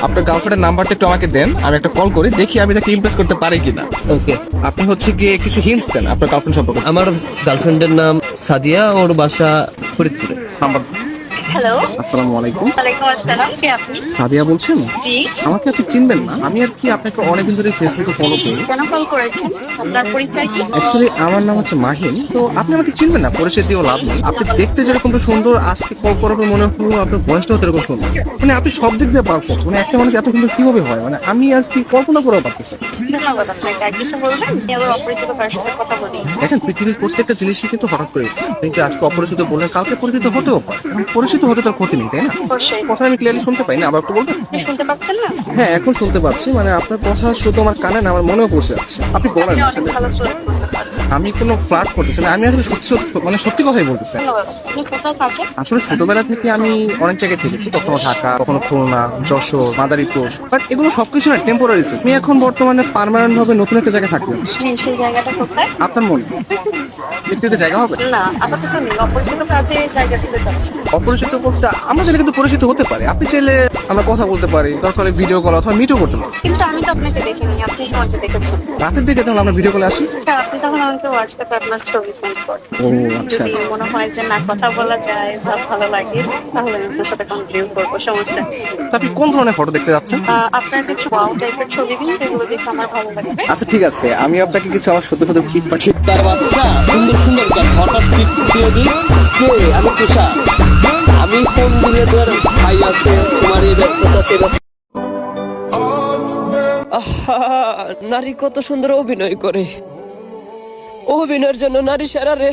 আপনার গার্লফ্রেন্ডের নাম্বারটা একটু আমাকে দেন, আমি একটা কল করি, দেখি আমি তাকে ইমপ্রেস করতে পারি কিনা। ওকে। আপনি হচ্ছে গিয়ে কিছু হিন্টস দেন আপনার গার্লফ্রেন্ড সম্পর্কে। আমার গার্লফ্রেন্ডের নাম সাদিয়া, ওর বাসা ফরিদপুরে। নাম্বার। হ্যালো। আসসালামু আলাইকুম। ওয়ালাইকুম আসসালাম, কে আপনি? সাদিয়া বলছেন? জি। আমাকে আপনি চিনবেন না, আমি আর কি আপনাকে অনেকদিন ধরে ফেসবুকে ফলো করি। কেন কল করেছেন? আপনার পরিচয় কি? অ্যাকচুয়ালি আমার নাম হচ্ছে মাহিন, তো আপনি আমাকে চিনবেন না, পরিচয় দিয়েও লাভ নেই। আপনি দেখতে যেরকমটা সুন্দর, আজকে কল করার পর মনে হলো আপনার বয়সটাও এরকম সুন্দর। মানে আপনি সব দিক দিয়ে পারফেক্ট, মানে একটা মানুষ এত সুন্দর কিভাবে হয়, মানে আমি আর কি কল্পনা করেও পারতেছি না। ধন্যবাদ আপনাকে। আর কিছু বলবেন? আমি আবার অপরিচিত কারোর সাথে কথা বলি। দেখেন, পৃথিবীর প্রত্যেকটা জিনিসই কিন্তু হঠাৎ করে উঠে। আপনি যে আজকে অপরিচিত বললেন, কালকে পরিচিত হতেও পারে। এখন পরিচিত হতে তার ক্ষতি নেই, তাই না? অবশ্যই। কথা আমি ক্লিয়ারলি শুনতে পাই না, আবার একটু বলবেন? আপনি শুনতে পাচ্ছেন না? হ্যাঁ, এখন শুনতে পাচ্ছি, মানে আপনার কথা শুধু আমার কানে না, আমার মনেও পৌঁছে যাচ্ছে। আপনি বলেন আপনি অনেক আসলে। ভালো ফ্লার্ট করতে পারেন। আমি কোনো ফ্লার্ট করতেছি না, আমি আসলে সত্যি সত্যি মানে সত্যি কথাই বলতেছি। ধন্যবাদ। আপনি কোথায় থাকেন? আসলে ছোটবেলা থেকে আমি অনেক জায়গায় থেকেছি, কখনো ঢাকা, কখনো খুলনা, যশোর, মাদারীপুর, বাট এগুলো সবকিছু না টেম্পোরারি। আমি এখন বর্তমানে পার্মানেন্ট ভাবে নতুন একটা জায়গায় থাকতে যাচ্ছি। সেই জায়গাটা কোথায়? আপনার মনে একটু একটা জায়গা হবে? না, আপাতত নেই। অপরিচিত কাজে জায়গা থেকে যাচ্ছি। অপরিচিত বলতে আমরা চাইলে কিন্তু পরিচিত হতে পারি। আপনি চাইলে আমরা কথা বলতে পারি, দরকার হলে ভিডিও কল অথবা মিটও করতে পারি। কিন্তু আমি তো আপনাকে দেখিনি, আপনি তো আমাকে দেখেছেন। রাতের দিকে তাহলে আমরা ভিডিও কলে আসি। আচ্ছা, আপনি তখন আমাকে হোয়াটসঅ্যাপে আপনার ছবি সেন্ড করেন। ও আচ্ছা। যদি মনে হয় যে না, কথা বলা যায় বা ভালো লাগে, তাহলে আমি আপনার সাথে কন্টিনিউ করবো, সমস্যা নেই। তো আপনি কোন ধরনের ফটো দেখতে যাচ্ছেন? আপনার কিছু ওয়াও টাইপের ছবি দিন, যেগুলো দেখে আমার ভালো লাগে। আচ্ছা ঠিক আছে, আমি আপনাকে কিছু আমার সত্য সত্য ক্লিপ পাঠিয়ে। তার বাচ্চা সুন্দর সুন্দর গান হঠাৎ পিক দিয়ে দিই। কে? আমি তুষার। আমি ফোন দিলে তোর ভাই আছে, তোমার এই ব্যস্ততা সে ব্যস্ত। আহা, নারী কত সুন্দর অভিনয় করে। অভিনয়ের জন্য নারী সেরা রে।